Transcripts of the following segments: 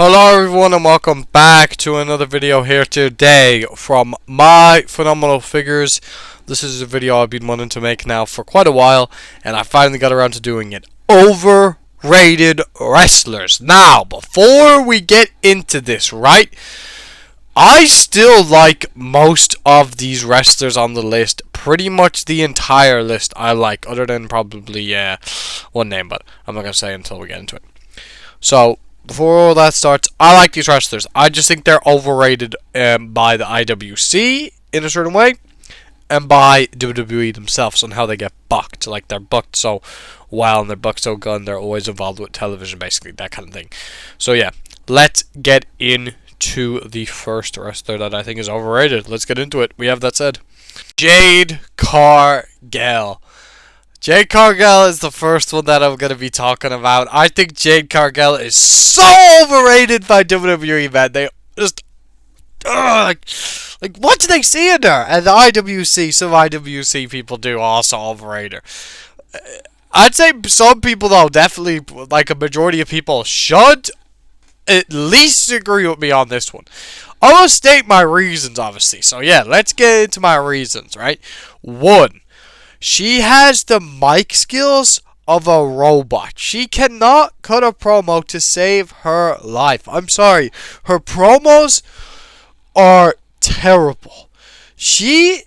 Hello everyone and welcome back to another video here today from my phenomenal figures. This is a video I've been wanting to make now for quite a while and I finally got around to doing it. Overrated wrestlers. Now, before we get into this, right? I still like most of these wrestlers on the list. Pretty much the entire list I like, other than probably one name, but I'm not going to say until we get into it. So, before all that starts, I like these wrestlers. I just think they're overrated by the IWC in a certain way, and by WWE themselves on how they get booked. Like, they're booked so well and they're booked so good and they're always involved with television, basically, that kind of thing. So yeah, let's get into the first wrestler that I think is overrated. Let's get into it. We have that said. Jade Cargill. Jade Cargill is the first one that I'm going to be talking about. I think Jade Cargill is so overrated by WWE, man. They just... like, what do they see in her? And the IWC, some IWC people do also overrate her. I'd say some people, though, definitely, like a majority of people, should at least agree with me on this one. I'm going to state my reasons, obviously. So, yeah, let's get into my reasons, right? 1. She has the mic skills of a robot. She cannot cut a promo to save her life. I'm sorry. Her promos are terrible. She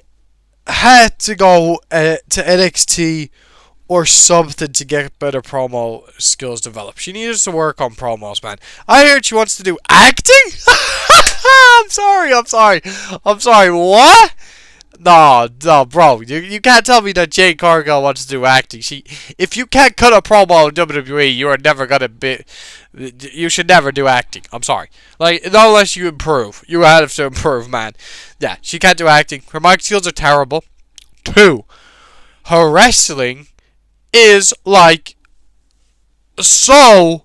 had to go to NXT or something to get better promo skills developed. She needs to work on promos, man. I heard she wants to do acting? I'm sorry. What? No, bro. You can't tell me that Jade Cargill wants to do acting. If you can't cut a promo in WWE, you are never gonna be. You should never do acting. I'm sorry. Like, unless you improve. You have to improve, man. Yeah, she can't do acting. Her mic skills are terrible. 2. Her wrestling is like so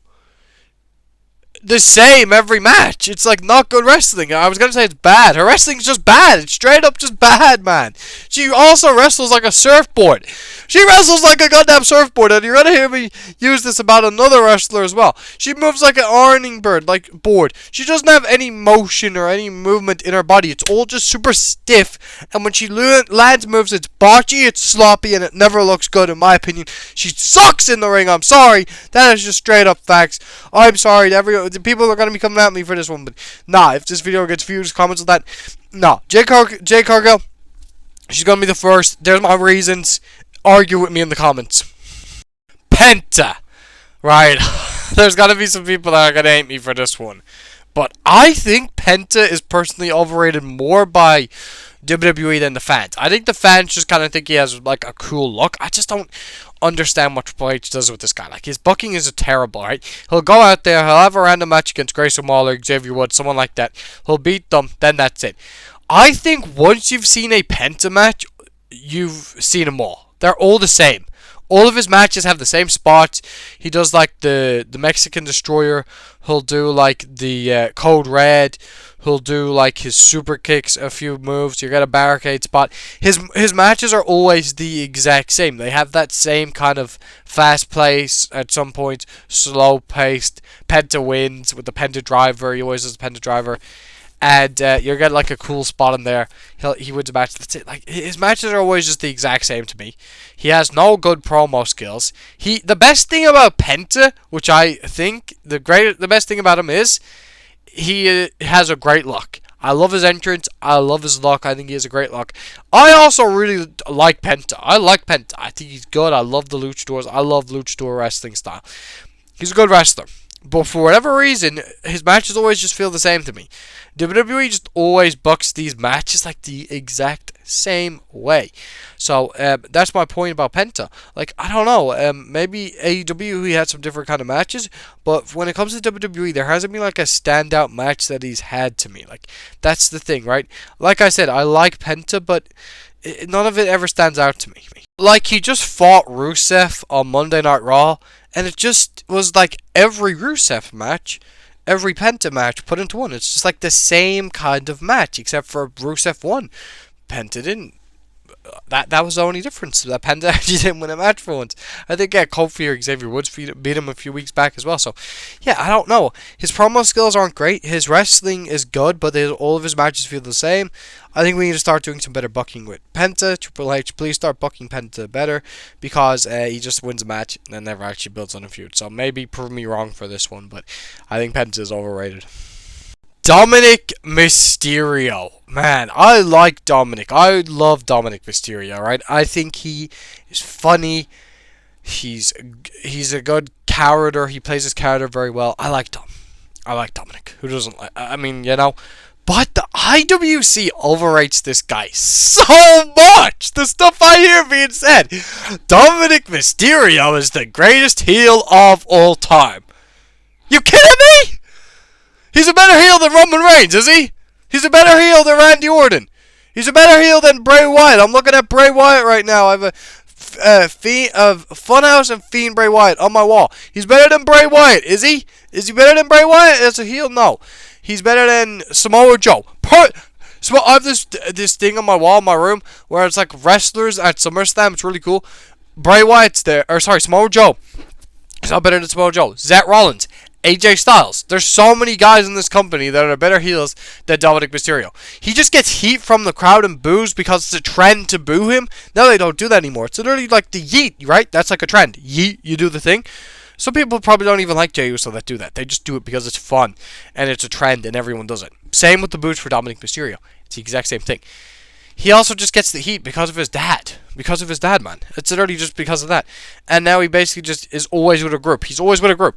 the same every match. It's like not good wrestling. I was gonna say it's bad. Her wrestling's just bad. It's straight up just bad, man. She also wrestles like a surfboard. She wrestles like a goddamn surfboard, and you're gonna hear me use this about another wrestler as well. She moves like an awning bird, like board. She doesn't have any motion or any movement in her body. It's all just super stiff, and when she lands moves, it's botchy, it's sloppy, and it never looks good in my opinion. She sucks in the ring. I'm sorry. That is just straight up facts. I'm sorry to people are going to be coming at me for this one, but nah, if this video gets views, comments on that, nah. Jade Cargill, she's going to be the first. There's my reasons. Argue with me in the comments. Penta, right? There's going to be some people that are going to hate me for this one, but I think Penta is personally overrated more by WWE than the fans. I think the fans just kind of think he has like a cool look. I just don't understand what Triple H does with this guy. Like, his booking is terrible, right? He'll go out there, he'll have a random match against Grayson Waller, Xavier Woods, someone like that. He'll beat them, then that's it. I think once you've seen a Penta match, you've seen them all. They're all the same. All of his matches have the same spots. He does like the Mexican Destroyer. He'll do like the Code Red. He'll do like his super kicks, a few moves. You get a barricade spot. His matches are always the exact same. They have that same kind of fast pace at some points, slow paced. Penta wins with the Penta driver. He always does the Penta driver. And you'll get like a cool spot in there. He wins a match. That's it. Like, his matches are always just the exact same to me. He has no good promo skills. The best thing about Penta, which I think the best thing about him is he has a great look. I love his entrance. I love his look. I think he has a great look. I also really like Penta. I like Penta. I think he's good. I love the luchadors. I love luchador wrestling style. He's a good wrestler. But for whatever reason, his matches always just feel the same to me. WWE just always books these matches like the exact same way. So, that's my point about Penta. Like, I don't know, maybe AEW, he had some different kind of matches, but when it comes to WWE, there hasn't been like a standout match that he's had to me. Like, that's the thing, right? Like I said, I like Penta, but none of it ever stands out to me. Like, he just fought Rusev on Monday Night Raw, and it just was like every Rusev match, every Penta match put into one. It's just like the same kind of match, except for Rusev won. Penta didn't. that was the only difference. That Penta actually didn't win a match for once. I think Kofi or Xavier Woods beat him a few weeks back as well. So, yeah, I don't know. His promo skills aren't great. His wrestling is good, but all of his matches feel the same. I think we need to start doing some better booking with Penta. Triple H, please start booking Penta better, because he just wins a match and then never actually builds on a feud. So maybe prove me wrong for this one, but I think Penta is overrated. Dominik Mysterio. Man, I like Dominik. I love Dominik Mysterio, right? I think he is funny. He's a good character. He plays his character very well. I like Dominik. Who doesn't like? I mean, you know. But the IWC overrates this guy so much. The stuff I hear being said. Dominik Mysterio is the greatest heel of all time. You kidding me? He's a better heel than Roman Reigns, is he? He's a better heel than Randy Orton. He's a better heel than Bray Wyatt. I'm looking at Bray Wyatt right now. I have a Funhouse and Fiend Bray Wyatt on my wall. He's better than Bray Wyatt, is he? Is he better than Bray Wyatt as a heel? No. He's better than Samoa Joe. So I have this thing on my wall in my room where it's like wrestlers at SummerSlam. It's really cool. Bray Wyatt's there. Or sorry, Samoa Joe. He's not better than Samoa Joe. Seth Rollins. AJ Styles. There's so many guys in this company that are better heels than Dominik Mysterio. He just gets heat from the crowd and boos because it's a trend to boo him. Now they don't do that anymore. It's literally like the yeet, right? That's like a trend. Yeet, you do the thing. Some people probably don't even like Jey Uso that do that. They just do it because it's fun and it's a trend and everyone does it. Same with the boos for Dominik Mysterio. It's the exact same thing. He also just gets the heat because of his dad. Because of his dad, man. It's literally just because of that. And now he basically just is always with a group. He's always with a group.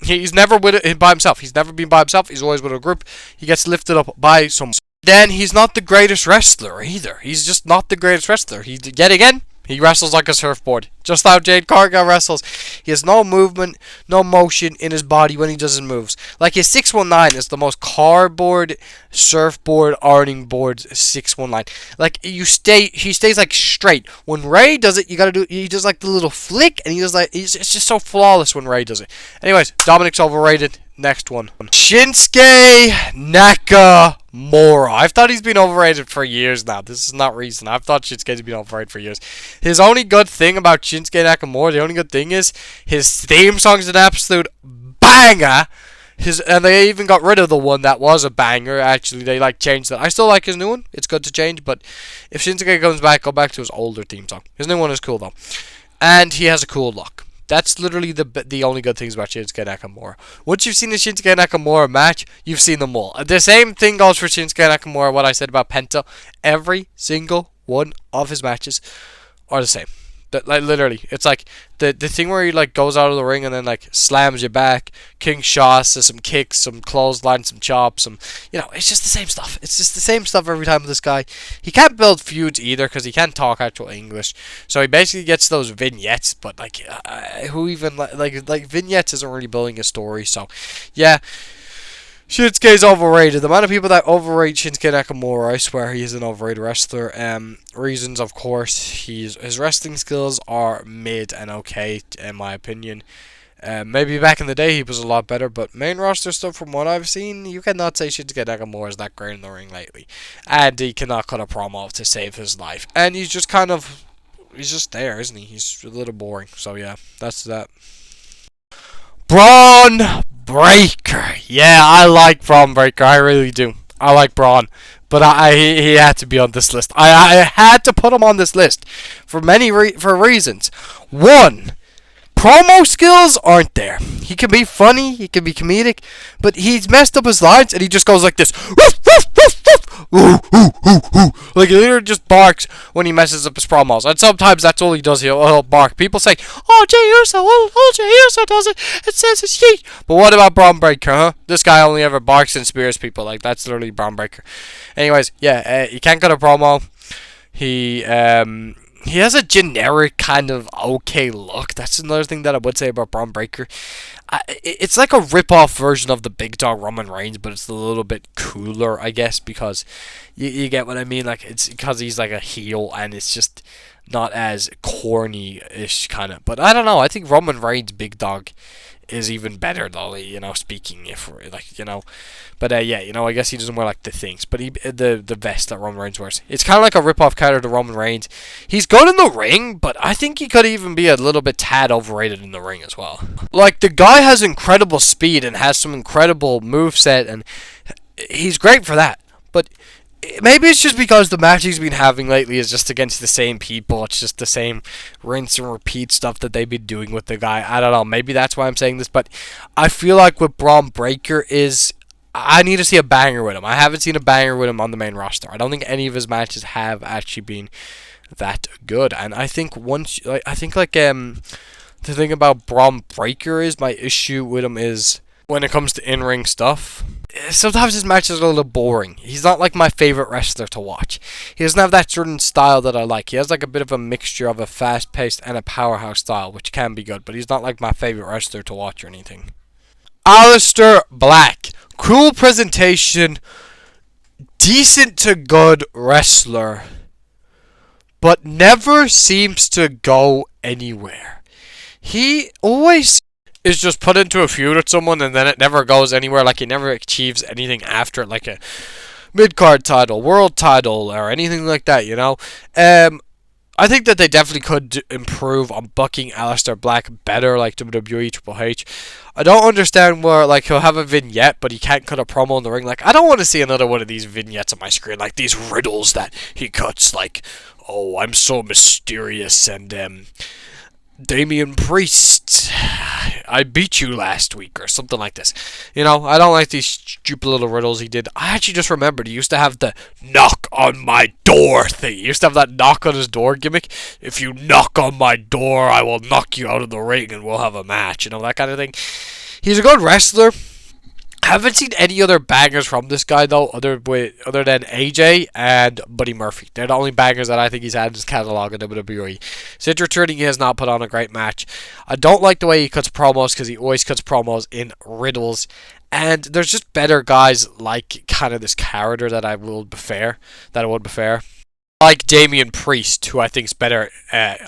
He's never with it by himself. He's never been by himself. He's always with a group. He gets lifted up by someone. Then he's not the greatest wrestler either. He's just not the greatest wrestler. Yet again, he wrestles like a surfboard. Just how Jade Cargill wrestles. He has no movement, no motion in his body when he does his moves. Like his 619 is the most cardboard, surfboard, ironing board 619. Like he stays like straight. When Ray does it, he does like the little flick, and it's just so flawless when Ray does it. Anyways, Dominik's overrated. Next one. Shinsuke Nakamura. I've thought he's been overrated for years now. This is not recent. I've thought Shinsuke's been overrated for years. His only good thing about Shinsuke Nakamura, the only good thing is his theme song is an absolute banger. And they even got rid of the one that was a banger. Actually, they changed that. I still like his new one. It's good to change, but if Shinsuke comes back, go back to his older theme song. His new one is cool though, and he has a cool look. That's literally the only good things about Shinsuke Nakamura. Once you've seen the Shinsuke Nakamura match, you've seen them all. The same thing goes for Shinsuke Nakamura, what I said about Penta. Every single one of his matches are the same. Literally, it's like the thing where he goes out of the ring and then slams you back, king shots, some kicks, some clotheslines, some chops, it's just the same stuff. It's just the same stuff every time with this guy. He can't build feuds either because he can't talk actual English, so he basically gets those vignettes. But who even vignettes isn't really building a story. So yeah. Shinsuke's overrated. The amount of people that overrate Shinsuke Nakamura, I swear he is an overrated wrestler. Reasons, of course, his wrestling skills are mid and okay, in my opinion. Maybe back in the day he was a lot better, but main roster stuff from what I've seen, you cannot say Shinsuke Nakamura is that great in the ring lately. And he cannot cut a promo to save his life. And he's just he's just there, isn't he? He's a little boring. So yeah, that's that. Bron Breakker. Yeah, I like Bron Breakker. I really do. I like Bron. But he had to be on this list. I had to put him on this list for for reasons. One, promo skills aren't there. He can be funny, he can be comedic, but he's messed up his lines and he just goes like this. Woof, woof, woof, woof. Ooh, ooh, ooh, ooh. Like he literally just barks when he messes up his promos. And sometimes that's all he does. He'll bark. People say, oh, Jey Uso, oh, Jey Uso does it. It says it's yeet. But what about Bron Breakker, huh? This guy only ever barks and spears people. That's literally Bron Breakker. Anyways, yeah, he can't cut a promo. He has a generic kind of okay look. That's another thing that I would say about Bron Breakker. It's like a rip-off version of the big dog Roman Reigns, but it's a little bit cooler, I guess, because you get what I mean. It's because he's a heel, and it's just not as corny-ish kind of. But I don't know. I think Roman Reigns' big dog is even better though, you know, speaking if like, you know, but yeah, you know, I guess he doesn't wear like the things, but the vest that Roman Reigns wears, it's kind of like a rip-off character to Roman Reigns. He's good in the ring, but I think he could even be a little bit tad overrated in the ring as well. Like, the guy has incredible speed and has some incredible moveset, and he's great for that, but maybe it's just because the match he's been having lately is just against the same people. It's just the same rinse and repeat stuff that they've been doing with the guy. I don't know. Maybe that's why I'm saying this, but I feel like with Bron Breakker is, I need to see a banger with him. I haven't seen a banger with him on the main roster. I don't think any of his matches have actually been that good. And I think the thing about Bron Breakker is, my issue with him is when it comes to in-ring stuff, sometimes his matches are a little boring. He's not like my favorite wrestler to watch. He doesn't have that certain style that I like. He has like a bit of a mixture of a fast-paced and a powerhouse style, which can be good, but he's not like my favorite wrestler to watch or anything. Aleister Black. Cool presentation. Decent to good wrestler. But never seems to go anywhere. He always is just put into a feud with someone and then it never goes anywhere. Like, he never achieves anything after, like a mid-card title, world title, or anything like that, you know? I think that they definitely could improve on booking Aleister Black better, like WWE, Triple H. I don't understand where, like, he'll have a vignette, but he can't cut a promo in the ring. Like, I don't want to see another one of these vignettes on my screen, like these riddles that he cuts, like, oh, I'm so mysterious, and, Damian Priest, I beat you last week, or something like this. You know, I don't like these stupid little riddles he did. I actually just remembered he used to have the knock on my door thing. He used to have that knock on his door gimmick. If you knock on my door, I will knock you out of the ring and we'll have a match. You know, that kind of thing. He's a good wrestler. I haven't seen any other bangers from this guy, though, other than AJ and Buddy Murphy. They're the only bangers that I think he's had in his catalog in WWE. Since returning, he has not put on a great match. I don't like the way he cuts promos, because he always cuts promos in riddles. And there's just better guys like kind of this character that I would prefer. Like Damian Priest, who I think is better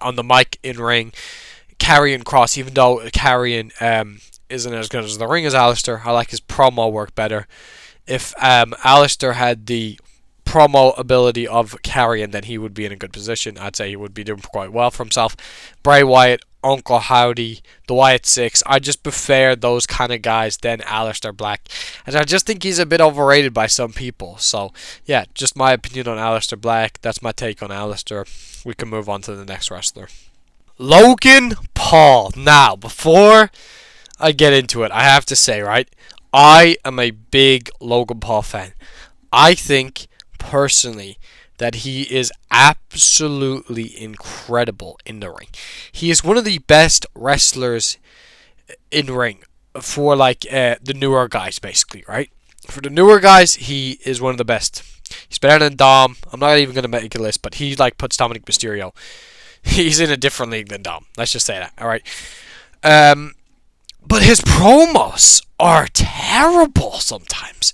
on the mic, in ring. Karrion Kross, even though Karrion isn't as good as the ring as Aleister, I like his promo work better. If Aleister had the promo ability of Karrion, then he would be in a good position. I'd say he would be doing quite well for himself. Bray Wyatt, Uncle Howdy, the Wyatt Six, I just prefer those kind of guys than Aleister Black. And I just think he's a bit overrated by some people. So, yeah, just my opinion on Aleister Black. That's my take on Aleister. We can move on to the next wrestler. Logan Paul. Now, before I get into it, I have to say, right, I am a big Logan Paul fan. I think, personally, that he is absolutely incredible in the ring. He is one of the best wrestlers in ring for, like, the newer guys, basically, right? For the newer guys, he is one of the best. He's better than Dom. I'm not even going to make a list, but he, like, puts Dominik Mysterio. He's in a different league than Dom. Let's just say that, alright? But his promos are terrible sometimes.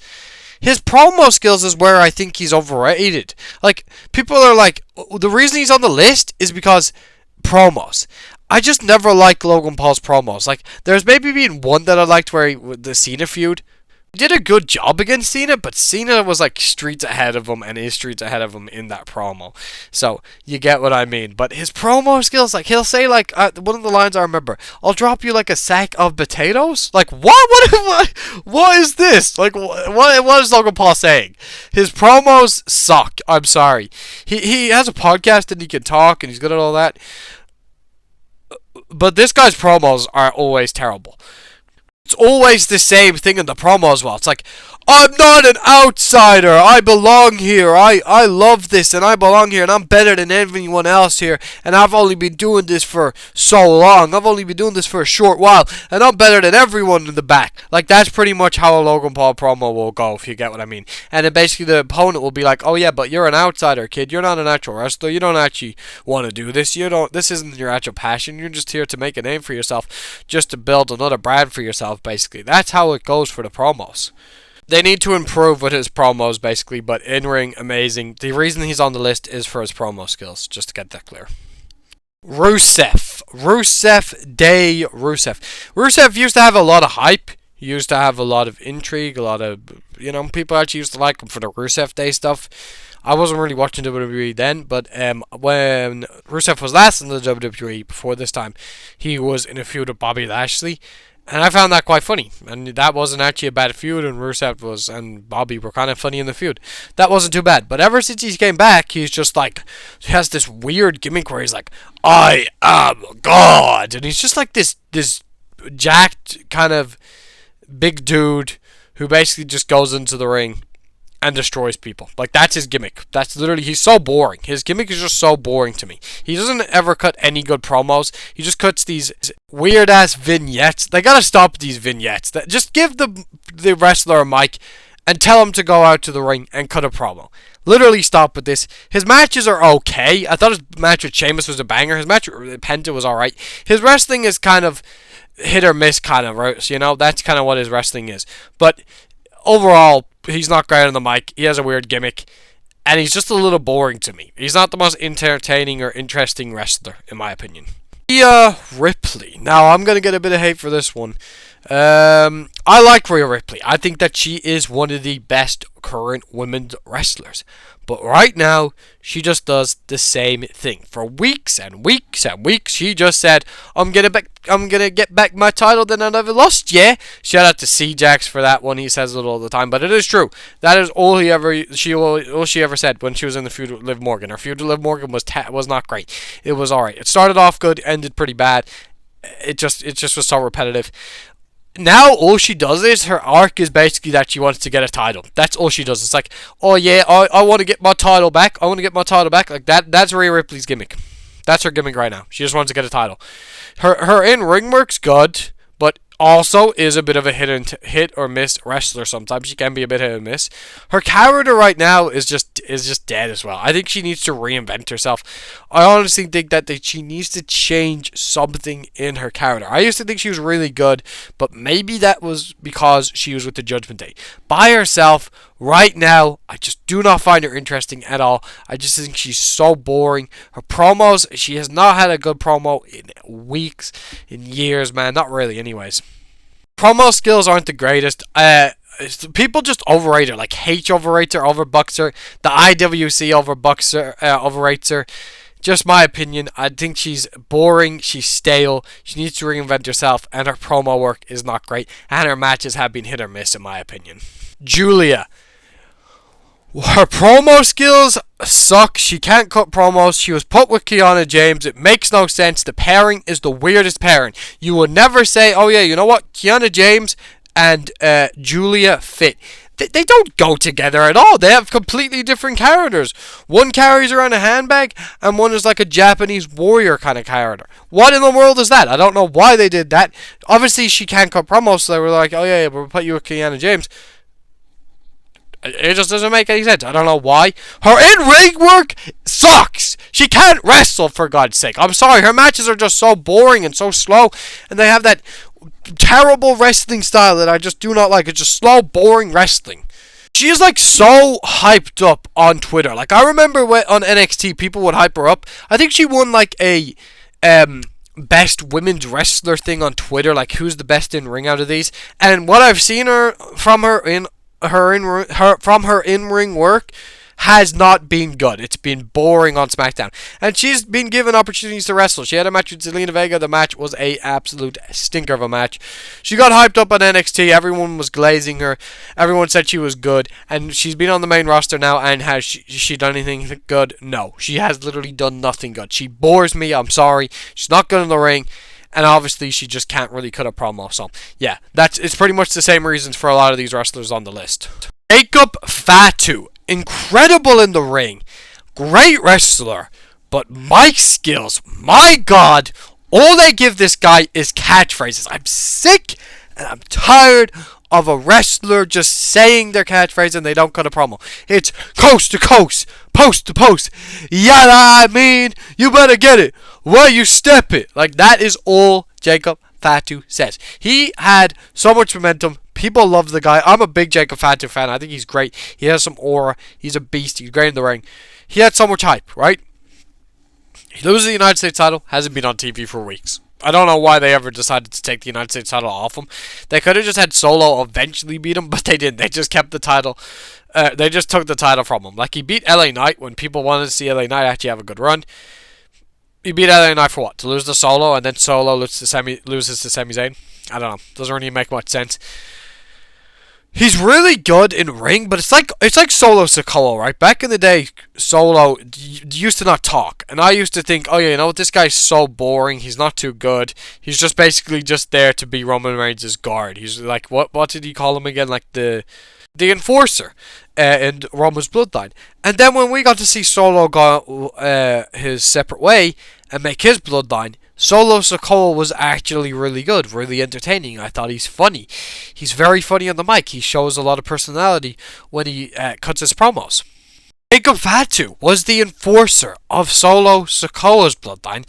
His promo skills is where I think he's overrated. Like, people are like, the reason he's on the list is because promos. I just never liked Logan Paul's promos. Like, there's maybe been one that I liked where the Cena feud. He did a good job against Cena, but Cena was like streets ahead of him and is streets ahead of him in that promo. So, you get what I mean. But his promo skills, like, he'll say, like, one of the lines I remember, I'll drop you like a sack of potatoes? Like, what is this? Like, what is Logan Paul saying? His promos suck. I'm sorry. He has a podcast and he can talk and he's good at all that. But this guy's promos are always terrible. It's always the same thing in the promo as well. It's like, I'm not an outsider. I belong here. I love this and I belong here and I'm better than everyone else here. And I've only been doing this for so long. I've only been doing this for a short while. And I'm better than everyone in the back. Like, that's pretty much how a Logan Paul promo will go, if you get what I mean. And then basically the opponent will be like, oh yeah, but you're an outsider, kid. You're not an actual wrestler. You don't actually want to do this. This isn't your actual passion. You're just here to make a name for yourself. Just to build another brand for yourself, basically. That's how it goes for the promos. They need to improve with his promos, basically, but in-ring, amazing. The reason he's on the list is for his promo skills, just to get that clear. Rusev. Rusev used to have a lot of hype. He used to have a lot of intrigue, a lot of, people actually used to like him for the Rusev Day stuff. I wasn't really watching WWE then, but when Rusev was last in the WWE before this time, he was in a feud with Bobby Lashley. And I found that quite funny. And that wasn't actually a bad feud, and Rusev and Bobby were kind of funny in the feud. That wasn't too bad. But ever since he came back, he's just like, he has this weird gimmick where he's like, I am God. And he's just like this jacked kind of big dude who basically just goes into the ring and destroys people. Like, that's his gimmick. That's literally, he's so boring. His gimmick is just so boring to me. He doesn't ever cut any good promos. He just cuts these weird ass vignettes. They gotta stop these vignettes. Just give the wrestler a mic and tell him to go out to the ring and cut a promo. Literally stop with this. His matches are okay. I thought his match with Sheamus was a banger. His match with Penta was alright. His wrestling is kind of hit or miss kind of, right? That's kind of what his wrestling is. But overall, he's not great on the mic. He has a weird gimmick. And he's just a little boring to me. He's not the most entertaining or interesting wrestler, in my opinion. Rhea Ripley. Now, I'm going to get a bit of hate for this one. I like Rhea Ripley. I think that she is one of the best current women's wrestlers. But right now, she just does the same thing. For weeks and weeks and weeks, she just said, I'm gonna get back my title that I never lost, yeah? Shout out to C-Jax for that one. He says it all the time, but it is true. That is all she ever said when she was in the feud with Liv Morgan. Her feud with Liv Morgan was not great. It was alright. It started off good, ended pretty bad. It just was so repetitive. Now all she does is, her arc is basically that she wants to get a title. That's all she does. It's like, oh yeah, I want to get my title back. I want to get my title back. Like that's Rhea Ripley's gimmick. That's her gimmick right now. She just wants to get a title. Her in-ring work's good, but also is a bit of a hit or miss wrestler sometimes. She can be a bit hit or miss. Her character right now is just dead as well. I think she needs to reinvent herself. I honestly think that she needs to change something in her character. I used to think she was really good, but maybe that was because she was with the Judgment Day. By herself, right now, I just do not find her interesting at all. I just think she's so boring. Her promos, she has not had a good promo in weeks, in years, man. Not really, anyways. Promo skills aren't the greatest. People just overrate her. Like, H overrates her, overbucks her. The IWC overrates her. Just my opinion. I think she's boring. She's stale. She needs to reinvent herself. And her promo work is not great. And her matches have been hit or miss, in my opinion. Julia. Her promo skills suck. She can't cut promos. She was put with Kiana James. It makes no sense. The pairing is the weirdest pairing. You would never say, oh yeah, you know what? Kiana James and Julia fit. They don't go together at all. They have completely different characters. One carries around a handbag, and one is like a Japanese warrior kind of character. What in the world is that? I don't know why they did that. Obviously, she can't cut promos, so they were like, oh yeah, we'll put you with Kiana James. It just doesn't make any sense. I don't know why. Her in-ring work sucks. She can't wrestle, for God's sake. I'm sorry. Her matches are just so boring and so slow. And they have that terrible wrestling style that I just do not like. It's just slow, boring wrestling. She is like so hyped up on Twitter. Like, I remember when on NXT, people would hype her up. I think she won like a best women's wrestler thing on Twitter. Like, who's the best in ring out of these? And what I've seen from her in-ring work has not been good. It's been boring on SmackDown. And she's been given opportunities to wrestle. She had a match with Zelina Vega. The match was a absolute stinker of a match. She got hyped up on NXT. Everyone was glazing her. Everyone said she was good. And she's been on the main roster now. And has she done anything good? No. She has literally done nothing good. She bores me. I'm sorry. She's not good in the ring. And obviously, she just can't really cut a promo. So, yeah, it's pretty much the same reasons for a lot of these wrestlers on the list. Jacob Fatu. Incredible in the ring. Great wrestler. But mic skills, my God, all they give this guy is catchphrases. I'm sick and I'm tired of a wrestler just saying their catchphrase and they don't cut a promo. It's coast to coast, post to post. Yeah, I mean, you better get it. Where you step it. Like, that is all Jacob Fatu says. He had so much momentum. People love the guy. I'm a big Jacob Fatu fan. I think he's great. He has some aura. He's a beast. He's great in the ring. He had so much hype, right? He loses the United States title, hasn't been on TV for weeks. I don't know why they ever decided to take the United States title off him. They could have just had Solo eventually beat him, but they didn't. They just kept the title. They just took the title from him. Like, he beat LA Knight when people wanted to see LA Knight actually have a good run. He beat LA Knight for what? To lose the Solo, and then Solo loses to Sami Zayn? I don't know. Doesn't really make much sense. He's really good in ring, but it's like Solo Sikoa, right? Back in the day, Solo used to not talk, and I used to think, oh yeah, you know what, this guy's so boring. He's not too good. He's just basically just there to be Roman Reigns' guard. He's like, what did he call him again? Like the enforcer in Roman's bloodline. And then when we got to see Solo go his separate way and make his bloodline, Solo Sikoa was actually really good, really entertaining. I thought he's funny. He's very funny on the mic. He shows a lot of personality when he cuts his promos. Jacob Fatu was the enforcer of Solo Sikoa's bloodline.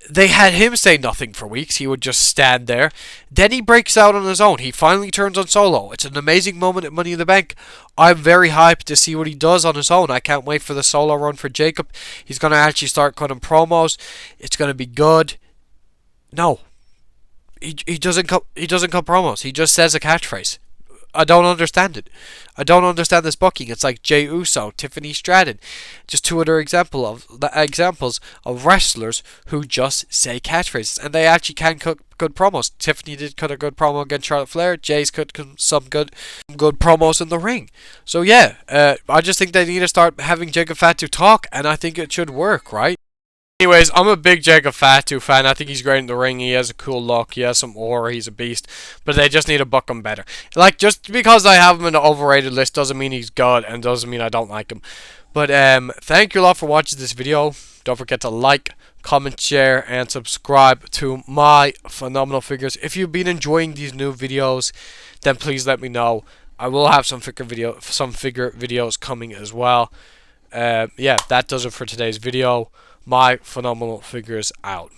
They had him say nothing for weeks. He would just stand there. Then he breaks out on his own. He finally turns on Solo. It's an amazing moment at Money in the Bank. I'm very hyped to see what he does on his own. I can't wait for the Solo run for Jacob. He's going to actually start cutting promos. It's going to be good. No. He doesn't cut promos. He just says a catchphrase. I don't understand it. I don't understand this booking. It's like Jey Uso, Tiffany Stratton, just two other examples of wrestlers who just say catchphrases, and they actually can cut good promos. Tiffany did cut a good promo against Charlotte Flair. Jay's cut some good promos in the ring. So yeah, I just think they need to start having Jacob Fatu talk, and I think it should work, right? Anyways, I'm a big Jacob Fatu fan. I think he's great in the ring. He has a cool look. He has some aura. He's a beast. But they just need to book him better. Like, just because I have him in the overrated list doesn't mean he's good and doesn't mean I don't like him. But thank you a lot for watching this video. Don't forget to like, comment, share, and subscribe to my phenomenal figures. If you've been enjoying these new videos, then please let me know. I will have some figure videos coming as well. Yeah, that does it for today's video. My phenomenal figures out.